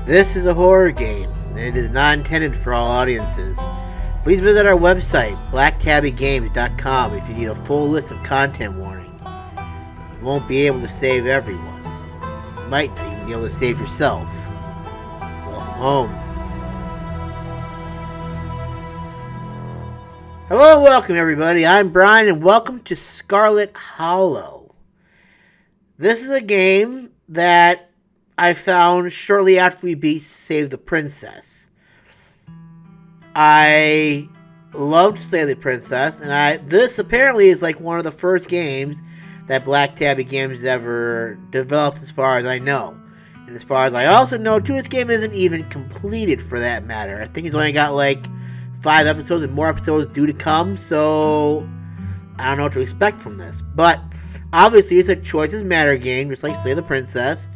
This is a horror game, and it is not intended for all audiences. Please visit our website, blacktabbygames.com, if you need a full list of content warnings. You won't be able to save everyone. You might not even be able to save yourself. Welcome home. Hello and welcome, everybody. I'm Brian, and welcome to Scarlet Hallow. This is a game that I found shortly after we beat Save the Princess. I loved Save the Princess, and this apparently is like one of the first games that Black Tabby Games ever developed, as far as I know. And as far as I also know, too, this game isn't even completed, for that matter. I think it's only got like 5 episodes and more episodes due to come, so I don't know what to expect from this. But obviously it's a Choices Matter game, just like Save the Princess.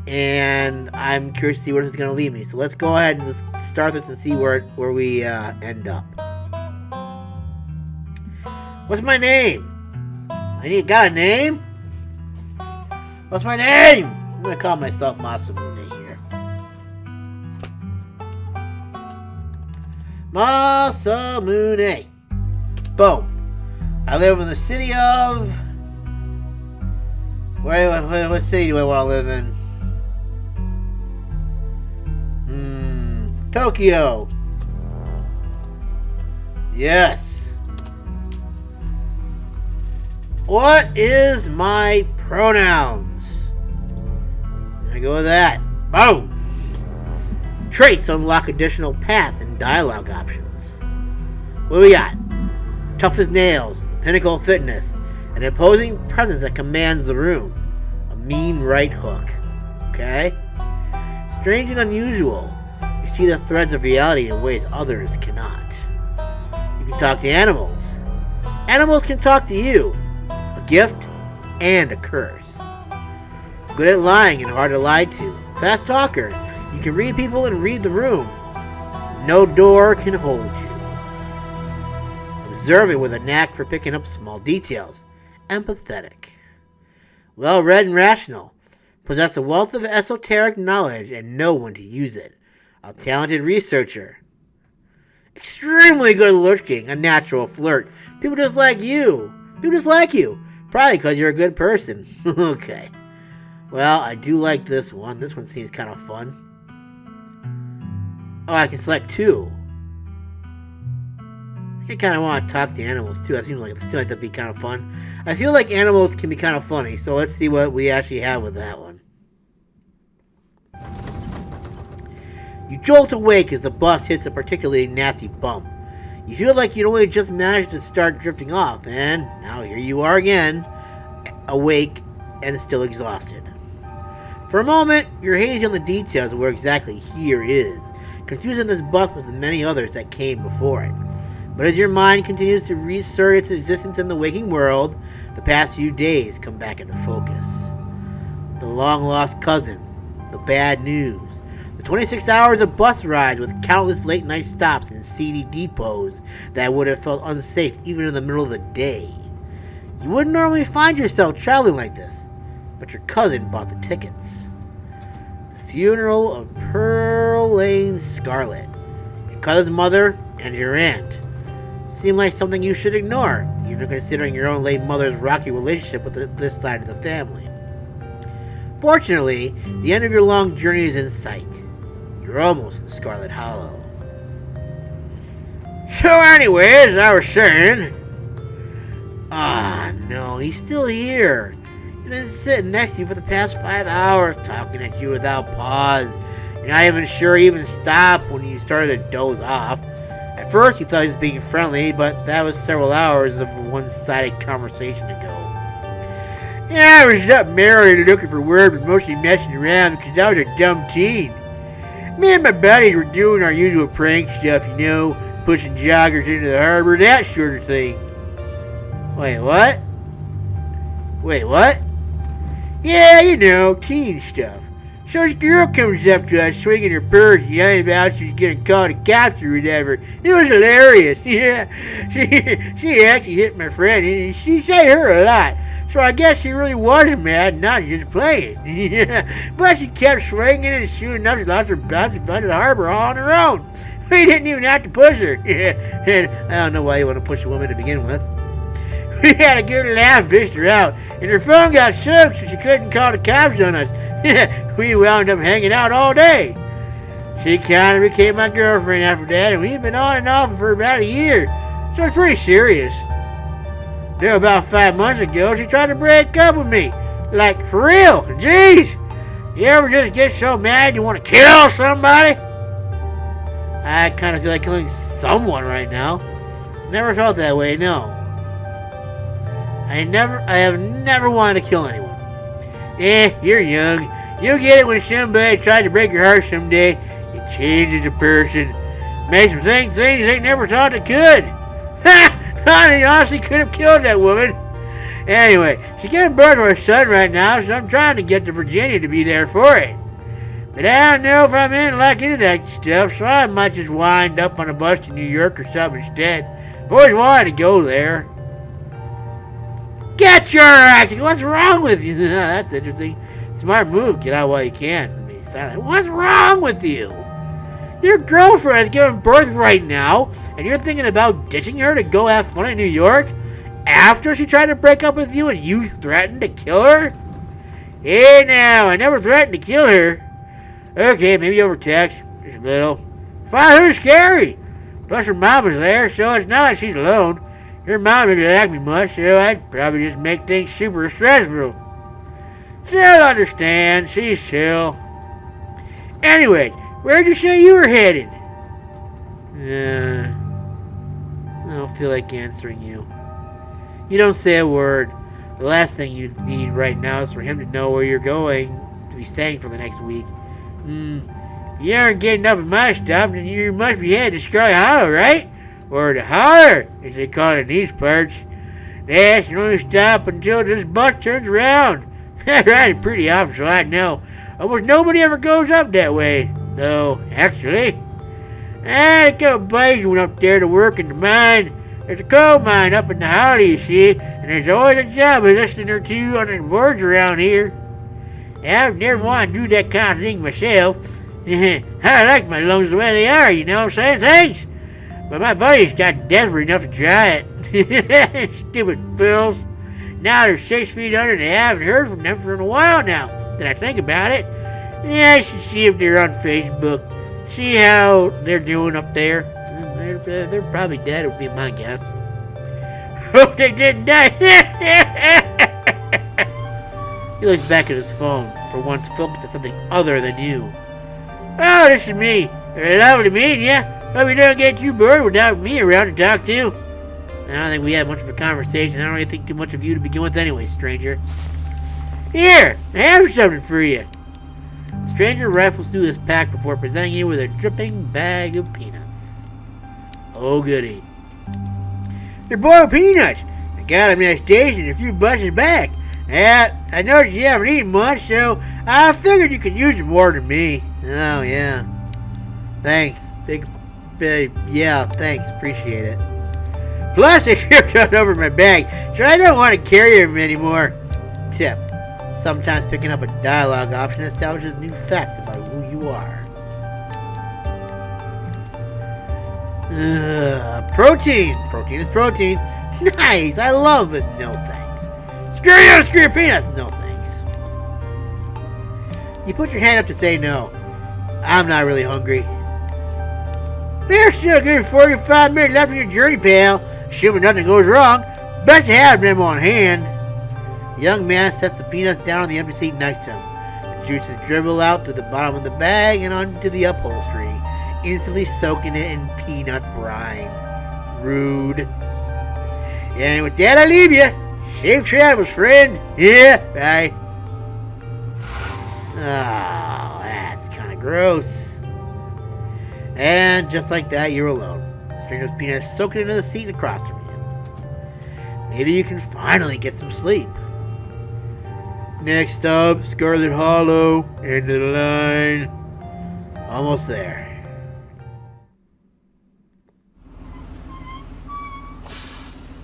And I'm curious to see where this is going to lead me. So let's go ahead and let's start this and see where we end up. What's my name? Got a name? What's my name? I'm going to call myself Masamune here. Masamune. Boom. I live in the city of... What city do I want to live in? Tokyo. Yes. What is my pronouns? I go with that. Boom. Traits unlock additional paths and dialogue options. What do we got? Tough as nails, the pinnacle of fitness, an imposing presence that commands the room, a mean right hook. Okay? Strange and unusual. You see the threads of reality in ways others cannot. You can talk to animals. Animals can talk to you. A gift and a curse. Good at lying and hard to lie to. Fast talker. You can read people and read the room. No door can hold you. Observant with a knack for picking up small details. Empathetic. Well-read and rational. Possess a wealth of esoteric knowledge and know when to use it. A talented researcher. Extremely good looking, a natural flirt. People just like you. Probably because you're a good person. Okay. Well, I do like this one. This one seems kind of fun. Oh, I can select 2. I kind of want to talk to animals too. It seems like that'd be kind of fun. I feel like animals can be kind of funny, so let's see what we actually have with that one. You jolt awake as the bus hits a particularly nasty bump. You feel like you'd only just managed to start drifting off, and now here you are again, awake and still exhausted. For a moment, you're hazy on the details of where exactly here is, confusing this bus with the many others that came before it. But as your mind continues to reassert its existence in the waking world, the past few days come back into focus. The long-lost cousin, the bad news, the 26 hours of bus rides with countless late-night stops and seedy depots that would have felt unsafe even in the middle of the day. You wouldn't normally find yourself traveling like this, but your cousin bought the tickets. The funeral of Pearl Lane's Scarlett, your cousin's mother, and your aunt. Seem like something you should ignore, even considering your own late mother's rocky relationship with this side of the family. Fortunately, the end of your long journey is in sight. You're almost in Scarlet Hallow. So anyways, as I was saying... no, he's still here. He's been sitting next to you for the past 5 hours, talking at you without pause. You're not even sure he even stopped when you started to doze off. At first, you thought he was being friendly, but that was several hours of one-sided conversation ago. Yeah, I was up married looking for work, but mostly messing around because I was a dumb teen. Me and my buddies were doing our usual prank stuff, pushing joggers into the harbor, that sort of thing. Wait, what? Yeah, teen stuff. So this girl comes up to us swinging her purse, yelling about she's getting caught a capture or whatever. It was hilarious. Yeah, she actually hit my friend, and she said her a lot. So I guess she really was mad, not just playing. Yeah, but she kept swinging, and soon enough she lost her bounce by the harbor all on her own. We didn't even have to push her. Yeah, and I don't know why you want to push a woman to begin with. We had a good laugh, fished her out, and her phone got soaked so she couldn't call the cops on us. We wound up hanging out all day. She kind of became my girlfriend after that, and we've been on and off for about a year, so it's pretty serious. Then about 5 months ago, she tried to break up with me. Like, for real. Jeez. You ever just get so mad you want to kill somebody? I kind of feel like killing someone right now. Never felt that way, no. I have never wanted to kill anyone. You're young. You'll get it when somebody tries to break your heart someday. It changes a person. Makes them think things they never thought they could. Ha! I honestly could have killed that woman. Anyway, she's giving birth to her son right now, so I'm trying to get to Virginia to be there for it. But I don't know if I'm in luck into that stuff, so I might just wind up on a bus to New York or something instead. I've always wanted to go there. Get your acting! What's wrong with you? That's interesting. Smart move. Get out while you can. Be silent. What's wrong with you? Your girlfriend is giving birth right now, and you're thinking about ditching her to go have fun in New York after she tried to break up with you and you threatened to kill her? Hey now, I never threatened to kill her. Okay, maybe over text. Just a little. Father's scary. Plus her mom was there, so it's not like she's alone. Her mom didn't like me much, so I'd probably just make things super stressful. She'll understand. She's chill. Anyway, where'd you say you were headed? I don't feel like answering you. You don't say a word. The last thing you need right now is for him to know where you're going to be staying for the next week. If you aren't getting up with my stuff, then you must be headed to Scarlet Hallow, right? Or the holler, as they call it in these parts. Yes, you only stop until this bus turns around. I ride it pretty often, so I know. Almost nobody ever goes up that way. No, actually. A couple buddies went up there to work in the mine. There's a coal mine up in the hollow, you see, and there's always a job of listening or two on the boards around here. I've never wanted to do that kind of thing myself. I like my lungs the way they are, you know what I'm saying? Thanks! But my buddies got desperate enough to try it. Stupid fools. Now they're 6 feet under and I haven't heard from them for a while now, that I think about it. Yeah, I should see if they're on Facebook. See how they're doing up there. They're probably dead, would be my guess. Hope they didn't die. He looks back at his phone, for once focused on something other than you. Oh, this is me. Lovely meeting ya. Hope you don't get too bored without me around to talk to. I don't think we had much of a conversation. I don't really think too much of you to begin with anyway, stranger. Here, I have something for you. The stranger rifles through his pack before presenting you with a dripping bag of peanuts. Oh, goody. They're boiled peanuts. I got them in the station a few buses back. I noticed you haven't eaten much, so I figured you could use them more than me. Oh, yeah. Thanks. Yeah, thanks. Appreciate it. Plus, they tripped all over my bag, so I don't want to carry them anymore. Tip. Sometimes picking up a dialogue option establishes new facts about who you are. Protein. Protein is protein. Nice. I love it. No thanks. Screw you. Screw your peanuts. No thanks. You put your hand up to say no. I'm not really hungry. There's still a good 45 minutes left in your journey, pal. Assuming nothing goes wrong. Bet you have them on hand. The young man sets the peanuts down on the empty seat next to him. The juices dribble out through the bottom of the bag and onto the upholstery, instantly soaking it in peanut brine. Rude. And with that, I leave you. Safe travels, friend. Yeah, bye. Oh, that's kind of gross. And just like that, you're alone. The stranger's peanuts soaking into the seat across from you. Maybe you can finally get some sleep. Next up, Scarlet Hallow. End of the line. Almost there.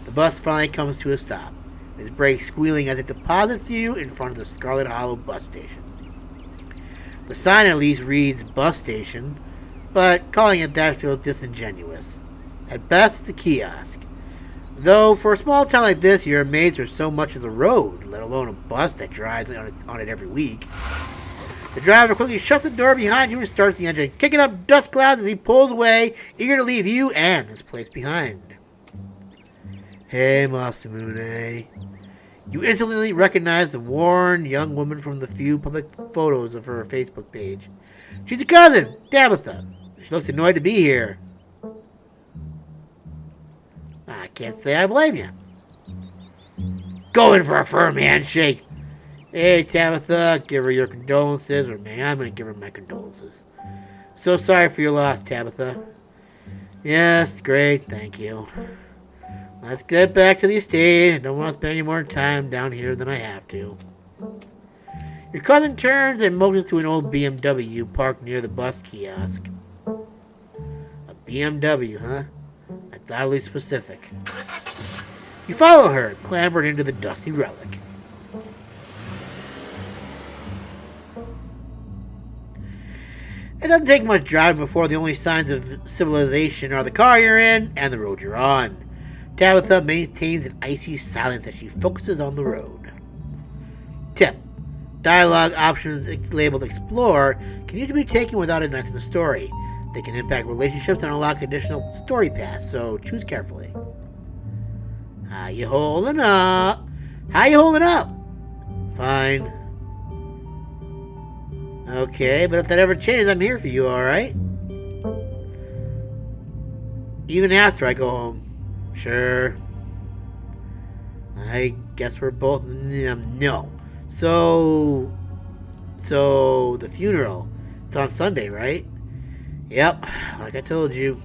The bus finally comes to a stop. Its brakes squealing as it deposits you in front of the Scarlet Hallow bus station. The sign at least reads bus station, but calling it that feels disingenuous. At best, it's a kiosk. Though, for a small town like this, you're amazed there's so much as a road, let alone a bus that drives on it every week. The driver quickly shuts the door behind you and starts the engine, kicking up dust clouds as he pulls away, eager to leave you and this place behind. Hey, Masamune. You instantly recognize the worn young woman from the few public photos of her Facebook page. She's a cousin, Tabitha. She looks annoyed to be here. I can't say I blame you. Go in for a firm handshake. Hey, Tabitha, give her your condolences, or man, I'm going to give her my condolences. So sorry for your loss, Tabitha. Yes, great, thank you. Let's get back to the estate. I don't want to spend any more time down here than I have to. Your cousin turns and motions to an old BMW parked near the bus kiosk. A BMW, huh? That's oddly specific. You follow her, clambered into the dusty relic. It doesn't take much driving before the only signs of civilization are the car you're in and the road you're on. Tabitha maintains an icy silence as she focuses on the road. Tip. Dialogue options labeled Explore can usually be taken without advancing the story. They can impact relationships and unlock additional story paths, so choose carefully. How you holding up? How you holding up? Fine. Okay, but if that ever changes, I'm here for you, alright? Even after I go home. Sure. I guess we're both... no. So the funeral. It's on Sunday, right? Yep, like I told you.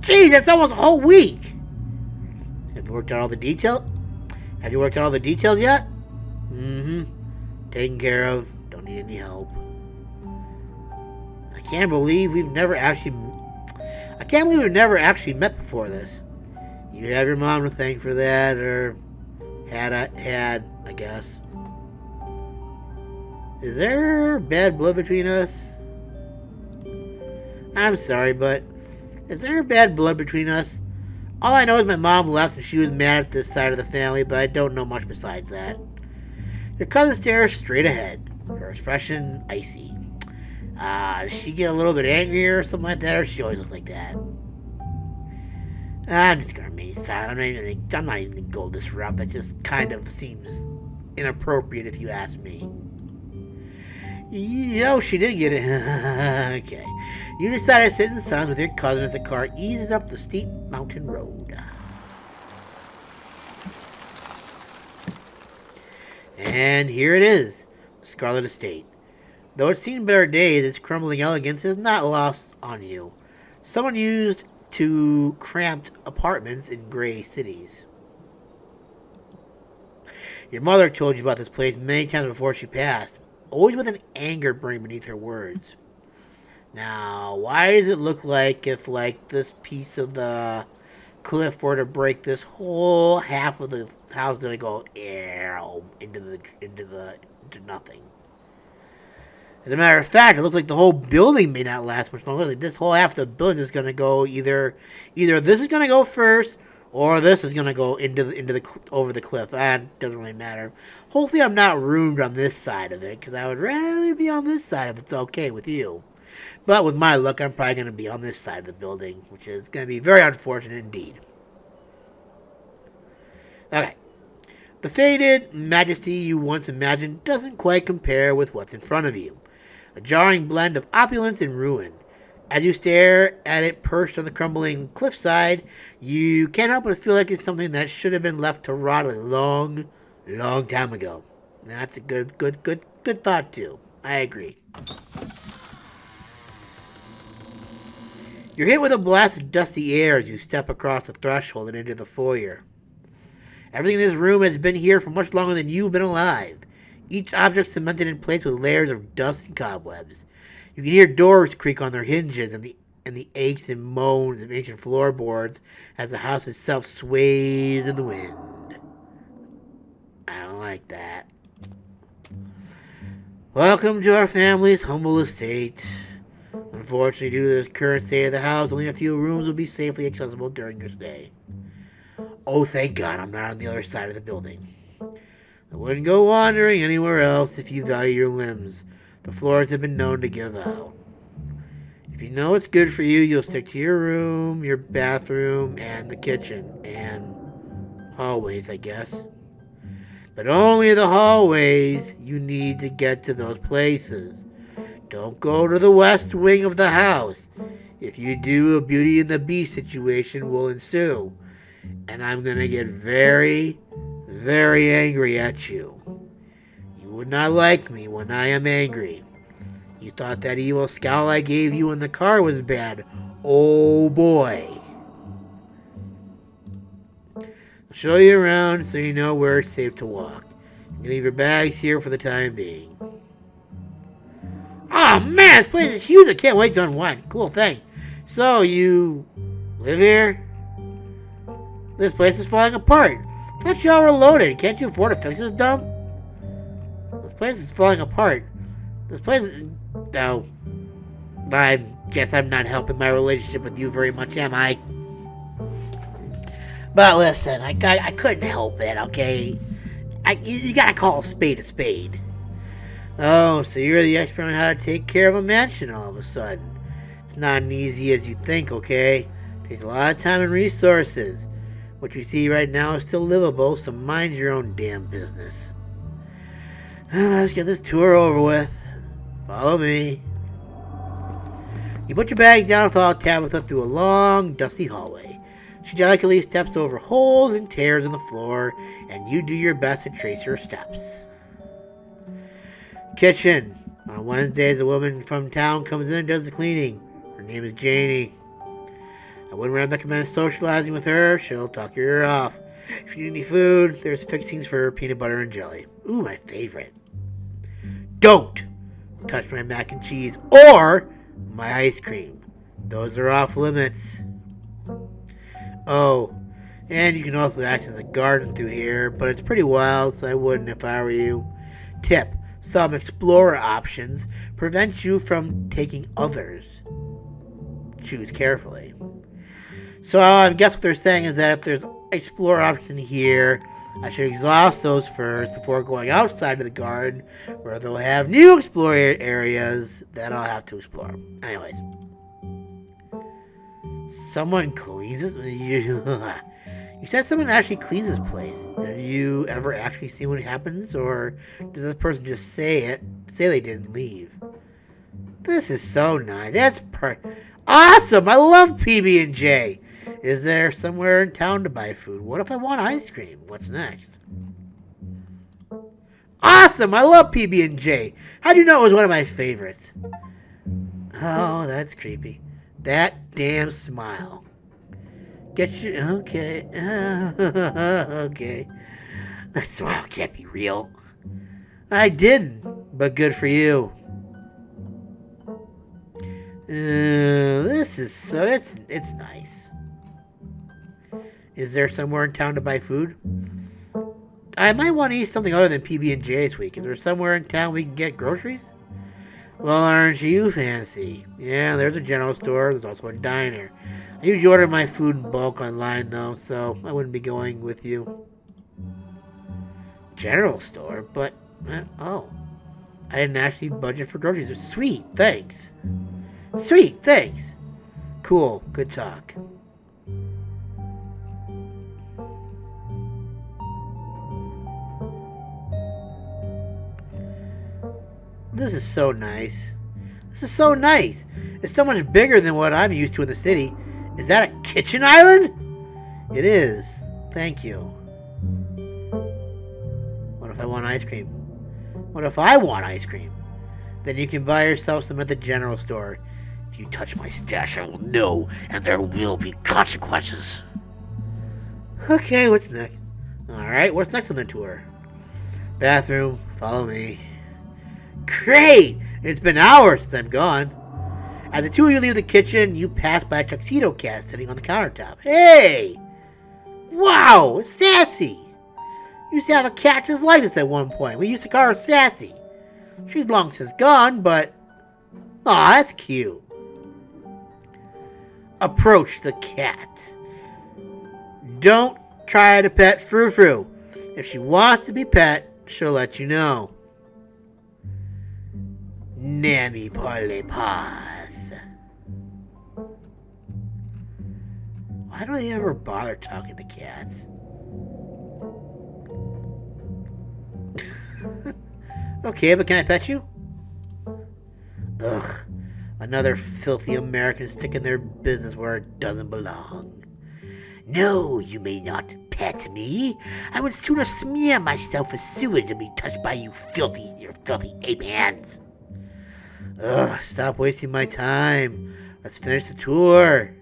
Geez, that's almost a whole week! Have you worked out all the details? Have you worked out all the details yet? Mm-hmm. Taken care of. Don't need any help. I can't believe we've never actually met before this. You have your mom to thank for that, or had, I guess. Is there bad blood between us? I'm sorry, but is there bad blood between us? All I know is my mom left and she was mad at this side of the family, but I don't know much besides that. Your cousin stares straight ahead, her expression icy. Does she get a little bit angrier or something like that, or she always looks like that? I'm just gonna remain silent. I'm not even gonna go this route. That just kind of seems inappropriate if you ask me. Yo, she did get it. Okay. You decide to sit in silence with your cousin as the car eases up the steep mountain road. And here it is, Scarlet Estate. Though it's seen better days, its crumbling elegance is not lost on you. Someone used to cramped apartments in gray cities. Your mother told you about this place many times before she passed, always with an anger burning beneath her words. Now, why does it look like if, this piece of the cliff were to break, this whole half of the house is gonna go into nothing? As a matter of fact, it looks like the whole building may not last much longer. Like this whole half of the building is gonna go either this is gonna go first, or this is gonna go over the cliff. That doesn't really matter. Hopefully, I'm not ruined on this side of it, because I would rather be on this side if it's okay with you. But with my luck, I'm probably gonna be on this side of the building, which is gonna be very unfortunate indeed. Okay. The faded majesty you once imagined doesn't quite compare with what's in front of you. A jarring blend of opulence and ruin. As you stare at it perched on the crumbling cliffside, you can't help but feel like it's something that should have been left to rot a long, long time ago. That's a good thought too. I agree. You're hit with a blast of dusty air as you step across the threshold and into the foyer. Everything in this room has been here for much longer than you've been alive. Each object cemented in place with layers of dust and cobwebs. You can hear doors creak on their hinges and the aches and moans of ancient floorboards as the house itself sways in the wind. I don't like that. Welcome to our family's humble estate. Unfortunately, due to the current state of the house, only a few rooms will be safely accessible during your stay. Oh, thank God I'm not on the other side of the building. I wouldn't go wandering anywhere else if you value your limbs. The floors have been known to give out. If you know what's good for you, you'll stick to your room, your bathroom, and the kitchen, and hallways, I guess. But only the hallways. You need to get to those places. Don't go to the west wing of the house. If you do, a Beauty and the Beast situation will ensue. And I'm going to get very, very angry at you. You would not like me when I am angry. You thought that evil scowl I gave you in the car was bad. Oh boy. I'll show you around so you know where it's safe to walk. You can leave your bags here for the time being. Oh man, this place is huge. I can't wait to unwind. Cool, thanks. So, you live here? This place is falling apart. I thought y'all were loaded. Can't you afford to fix this dump? This place is falling apart. This place is... No. I guess I'm not helping my relationship with you very much, am I? But listen, I couldn't help it, okay? You gotta call a spade. Oh, so you're the expert on how to take care of a mansion all of a sudden. It's not as easy as you think, okay? It takes a lot of time and resources. What you see right now is still livable, so mind your own damn business. Let's get this tour over with. Follow me. You put your bag down and follow Tabitha through a long, dusty hallway. She delicately steps over holes and tears in the floor, and you do your best to trace her steps. Kitchen. On Wednesdays, a woman from town comes in and does the cleaning. Her name is Janie. I wouldn't recommend socializing with her. She'll talk your ear off. If you need any food, there's fixings for peanut butter and jelly. Ooh, my favorite. Don't touch my mac and cheese or my ice cream. Those are off limits. Oh, and you can also access a garden through here, but it's pretty wild, so I wouldn't if I were you. Tip. Some explorer options prevent you from taking others. Choose carefully. So I guess what they're saying is that if there's explorer option here, I should exhaust those first before going outside of the garden, where they'll have new explorer areas that I'll have to explore. Anyways. Someone cleans this? You said someone actually cleans this place. Have you ever actually seen what happens, or does this person just say they didn't leave? This is so nice. That's awesome. I love PB&J. Is there somewhere in town to buy food? What if I want ice cream? What's next? Awesome. I love PB&J. How'd you know it was one of my favorites? Oh, that's creepy. That damn smile. Get you... Okay. Okay. That smile can't be real. I didn't, but good for you. This is so... It's nice. Is there somewhere in town to buy food? I might want to eat something other than PB&J this week. Is there somewhere in town we can get groceries? Well, aren't you fancy? Yeah, there's a general store. There's also a diner. I usually order my food in bulk online, though, so I wouldn't be going with you. General store? But, oh. I didn't actually budget for groceries. Sweet, thanks. Sweet, thanks. Cool, good talk. This is so nice. This is so nice. It's so much bigger than what I'm used to in the city. Is that a kitchen island? It is. Thank you. What if I want ice cream? What if I want ice cream? Then you can buy yourself some at the general store. If you touch my stash, I will know, and there will be consequences. Okay, what's next? Alright, what's next on the tour? Bathroom, follow me. Great! It's been hours since I'm gone. As the two of you leave the kitchen, you pass by a tuxedo cat sitting on the countertop. Hey! Wow, it's Sassy! You used to have a cat just like this at one point. We used to call her Sassy. She's long since gone, but... Aw, that's cute. Approach the cat. Don't try to pet Frou Frou. If she wants to be pet, she'll let you know. Nami parle pas. Why do I ever bother talking to cats? Okay, but can I pet you? Ugh. Another filthy American sticking their business where it doesn't belong. No, you may not pet me. I would sooner smear myself with sewage than be touched by your filthy ape hands. Ugh, stop wasting my time. Let's finish the tour.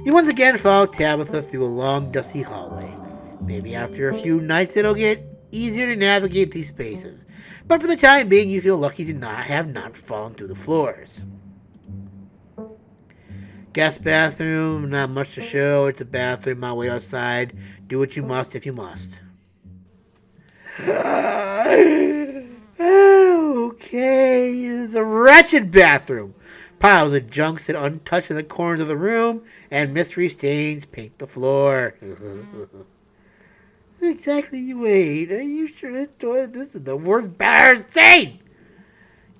You once again follow Tabitha through a long, dusty hallway. Maybe after a few nights it'll get easier to navigate these spaces. But for the time being, you feel lucky to not fallen through the floors. Guest bathroom, not much to show. It's a bathroom on the way outside. Do what you must if you must. Okay, it's a wretched bathroom. Piles of junk sit untouched in the corners of the room, and mystery stains paint the floor. Exactly, wait. Are you sure this is the worst bad stain?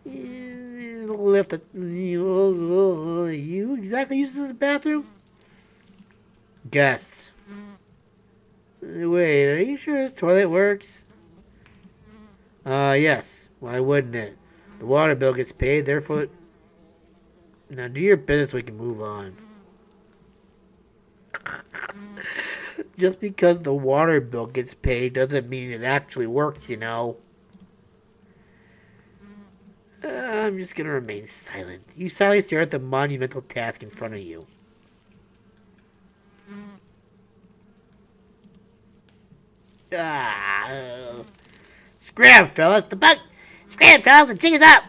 Lift it. You exactly use this bathroom? Guess. Wait, are you sure this toilet works? Yes. Why wouldn't it? The water bill gets paid, therefore... Now do your business so we can move on. Just because the water bill gets paid doesn't mean it actually works, you know. I'm just gonna remain silent. You silently stare at the monumental task in front of you. Scram, fellas! Scram, fellas! The jig is up!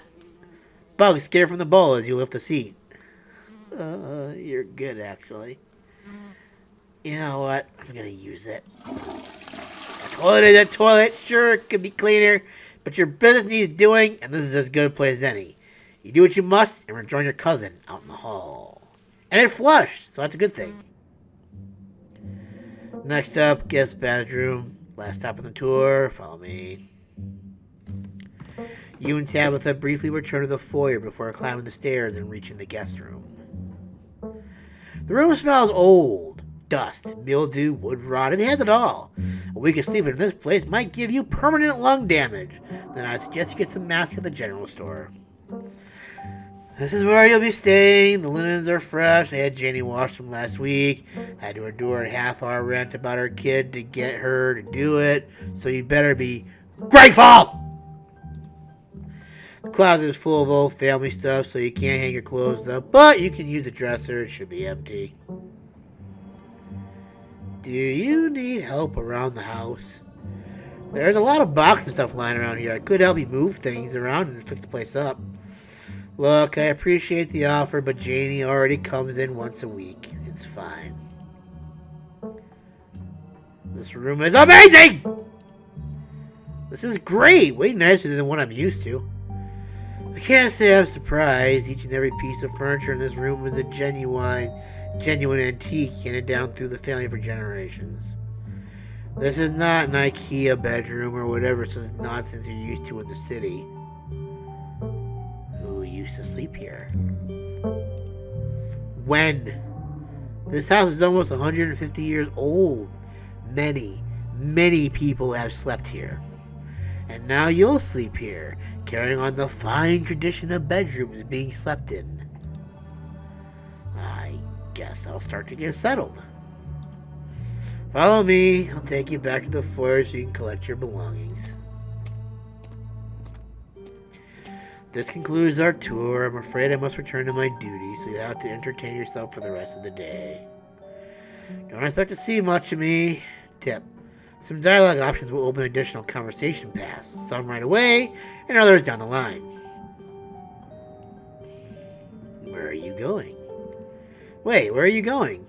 Bugs, get her from the bowl as you lift the seat. You're good, actually. You know what? I'm gonna use it. A toilet is a toilet. Sure, it could be cleaner, but your business needs doing, and this is as good a place as any. You do what you must, and rejoin your cousin out in the hall. And it flushed, so that's a good thing. Next up, guest bathroom. Last stop on the tour. Follow me. You and Tabitha briefly return to the foyer before climbing the stairs and reaching the guest room. The room smells old. Dust, mildew, wood rot, it has it all. A week of sleeping in this place might give you permanent lung damage. Then I suggest you get some masks at the general store. This is where you'll be staying. The linens are fresh. I had Janie wash them last week. Had to endure a half-hour rant about her kid to get her to do it. So you better be grateful! The closet is full of old family stuff, so you can't hang your clothes up. But you can use a dresser. It should be empty. Do you need help around the house? There's a lot of boxes and stuff lying around here. I could help you move things around and fix the place up. Look, I appreciate the offer, but Janie already comes in once a week. It's fine. This room is amazing! This is great! Way nicer than what I'm used to. I can't say I'm surprised. Each and every piece of furniture in this room is a genuine antique handed down through the family for generations. This is not an IKEA bedroom or whatever such nonsense you're used to in the city. Who used to sleep here? When? This house is almost 150 years old. Many people have slept here. And now you'll sleep here, carrying on the fine tradition of bedrooms being slept in. I guess I'll start to get settled. Follow me. I'll take you back to the foyer so you can collect your belongings. This concludes our tour. I'm afraid I must return to my duties, so you have to entertain yourself for the rest of the day. Don't expect to see much of me. tip. Some dialogue options will open additional conversation paths, some right away, and others down the line. Where are you going? Wait, where are you going?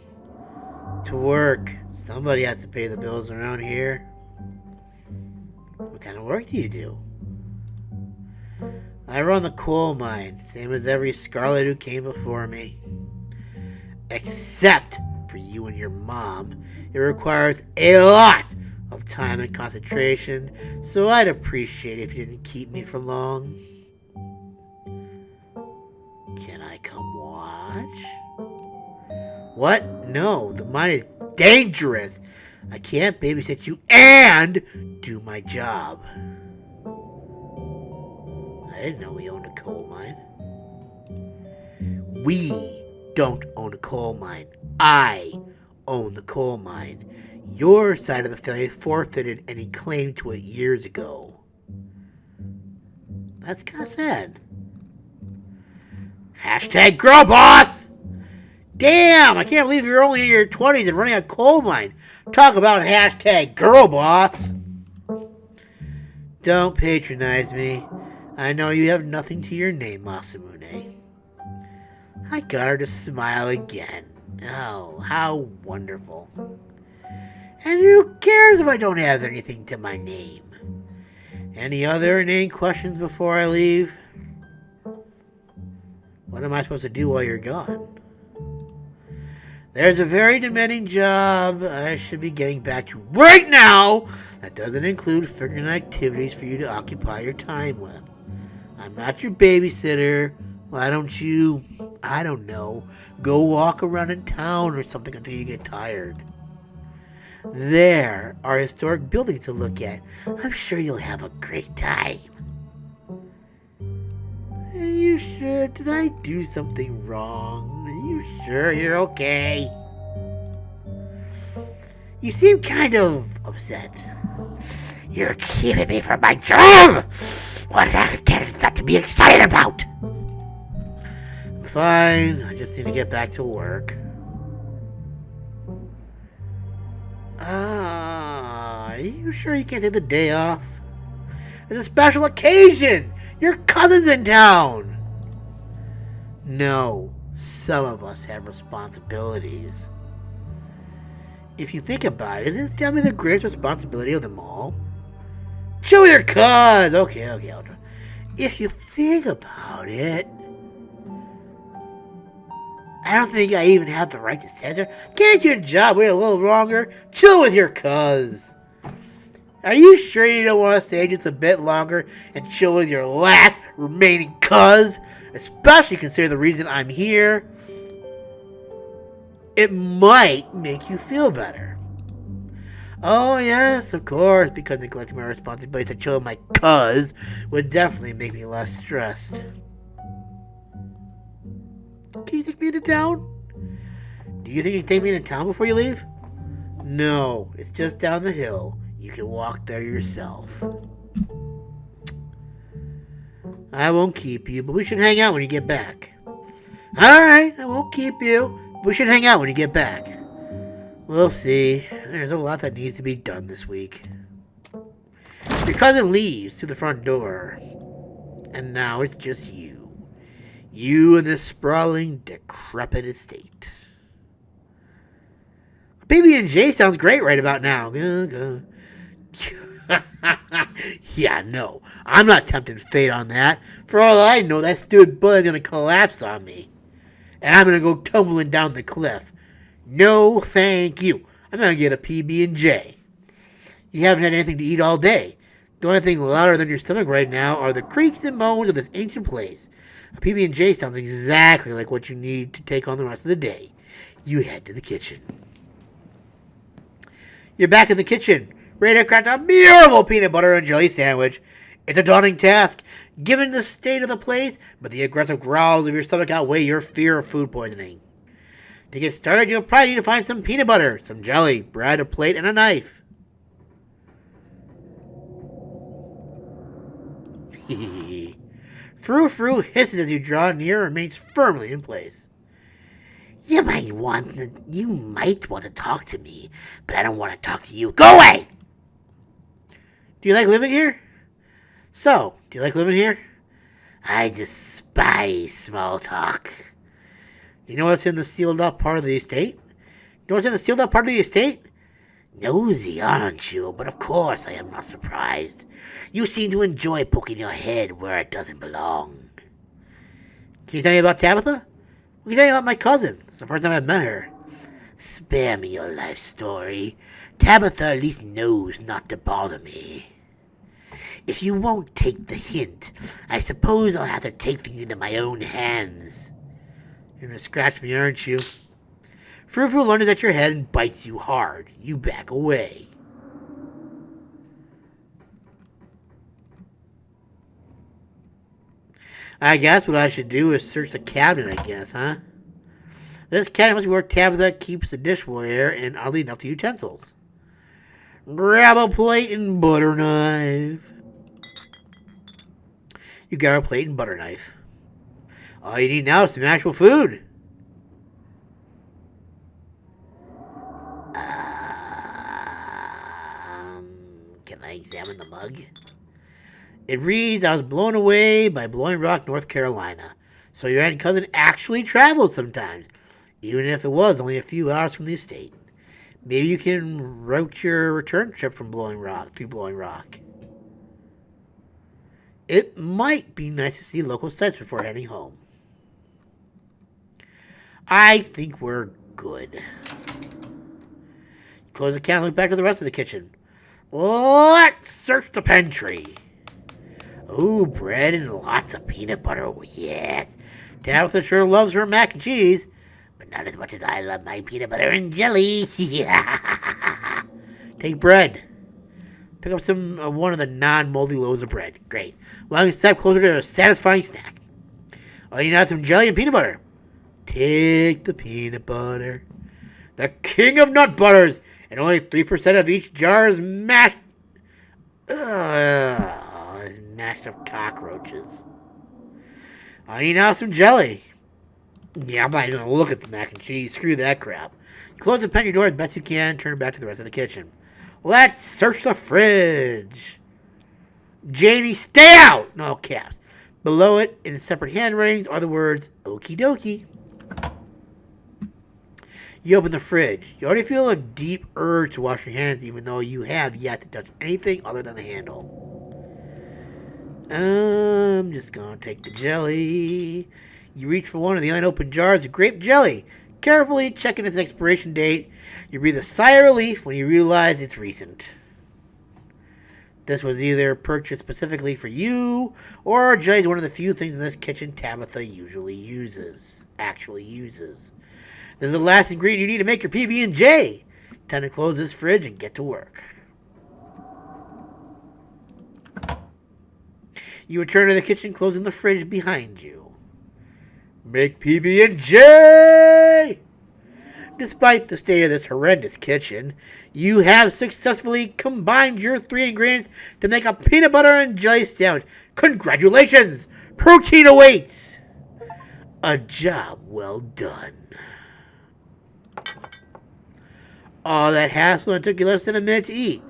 To work. Somebody has to pay the bills around here. What kind of work do you do? I run the coal mine, same as every Scarlet who came before me. Except for you and your mom. It requires a lot of time and concentration, so I'd appreciate it if you didn't keep me for long. Can I come watch? What? No, the mine is dangerous. I can't babysit you and do my job. I didn't know we owned a coal mine. We don't own a coal mine. I own the coal mine. Your side of the family forfeited any claim to it years ago. That's kind of sad. Hashtag girl boss! Damn, I can't believe you're only in your 20s and running a coal mine. Talk about hashtag girl boss. Don't patronize me. I know you have nothing to your name, Masamune. I got her to smile again. Oh, how wonderful. And who cares if I don't have anything to my name? Any other inane questions before I leave? What am I supposed to do while you're gone? There's a very demanding job I should be getting back to right now. That doesn't include figuring out activities for you to occupy your time with. I'm not your babysitter. Why don't you, I don't know, go walk around in town or something until you get tired? There are historic buildings to look at. I'm sure you'll have a great time. Are you sure? Did I do something wrong? Are you sure you're okay? You seem kind of upset. You're keeping me from my job! What is that to be excited about? I'm fine. I just need to get back to work. Are you sure you can't take the day off? It's a special occasion! Your cousin's in town! No, some of us have responsibilities. If you think about it, isn't family the greatest responsibility of them all? Chill with your cuz! Okay, I'll try. If you think about it, I don't think I even have the right to censor. Can't your job wait a little longer? Chill with your cuz. Are you sure you don't want to stay just a bit longer and chill with your last remaining cuz? Especially considering the reason I'm here. It might make you feel better. Oh yes, of course, because neglecting my responsibilities to chill with my cuz would definitely make me less stressed. Can you take me into town? Do you think you can take me into town before you leave? No, it's just down the hill. You can walk there yourself. I won't keep you, but we should hang out when you get back. Alright, I won't keep you. We should hang out when you get back. We'll see. There's a lot that needs to be done this week. Your cousin leaves through the front door. And now it's just you. You and this sprawling, decrepit estate. PB&J sounds great right about now. Yeah, no. I'm not tempting fate on that. For all I know, that stupid bullet's gonna collapse on me. And I'm gonna go tumbling down the cliff. No, thank you. I'm gonna get a PB&J. You haven't had anything to eat all day. The only thing louder than your stomach right now are the creaks and moans of this ancient place. A PB&J sounds exactly like what you need to take on the rest of the day. You head to the kitchen. You're back in the kitchen, ready to craft a beautiful peanut butter and jelly sandwich. It's a daunting task, given the state of the place, but the aggressive growls of your stomach outweigh your fear of food poisoning. To get started, you'll probably need to find some peanut butter, some jelly, bread, a plate, and a knife. Frou-Frou hisses as you draw near and remains firmly in place. You might want to talk to me, but I don't want to talk to you. Go away! Do you like living here? Do you like living here? I despise small talk. Do you know what's in the sealed up part of the estate? Nosy, aren't you? But of course I am not surprised. You seem to enjoy poking your head where it doesn't belong. Can you tell me about Tabitha? We can tell you about my cousin. It's the first time I've met her. Spare me your life story. Tabitha at least knows not to bother me. If you won't take the hint, I suppose I'll have to take things into my own hands. You're gonna scratch me, aren't you? Frou-Frou lunges at your head and bites you hard. You back away. I guess what I should do is search the cabinet, I guess, huh? This cabinet must be where Tabitha keeps the dishware and, oddly enough, the utensils. Grab a plate and butter knife. You got a plate and butter knife. All you need now is some actual food. Can I examine the mug? It reads, I was blown away by Blowing Rock, North Carolina. So your aunt and cousin actually traveled sometimes, even if it was only a few hours from the estate. Maybe you can route your return trip from Blowing Rock through Blowing Rock. It might be nice to see local sights before heading home. I think we're good. Close the can and look back to the rest of the kitchen. Let's search the pantry. Ooh, bread and lots of peanut butter. Oh, yes. Tabitha sure loves her mac and cheese, but not as much as I love my peanut butter and jelly. Take bread. Pick up one of the non-moldy loaves of bread. Great. Well, you step closer to a satisfying snack. Oh, you need some jelly and peanut butter. Take the peanut butter. The king of nut butters, and only 3% of each jar is mashed. Mashed up cockroaches. I need now some jelly. Yeah, I'm not even gonna look at the mac and cheese. Screw that crap. Close the pantry door as best you can. Turn back to the rest of the kitchen. Let's search the fridge. Janie, stay out! No caps. Below it, in separate handwritings, are the words okie dokie. You open the fridge. You already feel a deep urge to wash your hands, even though you have yet to touch anything other than the handle. I'm just gonna take the jelly. You reach for one of the unopened jars of grape jelly, carefully checking its expiration date. You breathe a sigh of relief when you realize it's recent. This was either purchased specifically for you, or jelly is one of the few things in this kitchen Tabitha actually uses. This is the last ingredient you need to make your PB&J. Time to close this fridge and get to work. You return to the kitchen, closing the fridge behind you. Make PB&J! Despite the state of this horrendous kitchen, you have successfully combined your 3 ingredients to make a peanut butter and jelly sandwich. Congratulations! Protein awaits! A job well done. All that hassle and took you less than a minute to eat.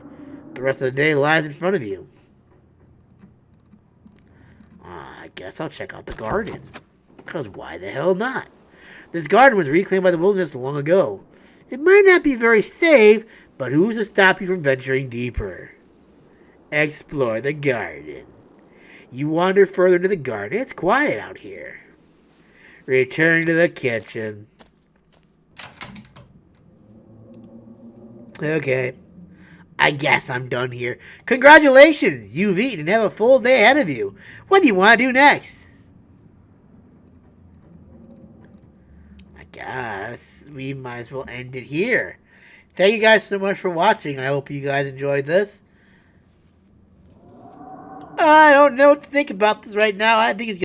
The rest of the day lies in front of you. I guess I'll check out the garden. Because why the hell not? This garden was reclaimed by the wilderness long ago. It might not be very safe, but who's to stop you from venturing deeper? Explore the garden. You wander further into the garden. It's quiet out here. Return to the kitchen. Okay. I guess I'm done here. Congratulations! You've eaten and have a full day ahead of you. What do you want to do next? I guess we might as well end it here. Thank you guys so much for watching. I hope you guys enjoyed this. I don't know what to think about this right now. I think it's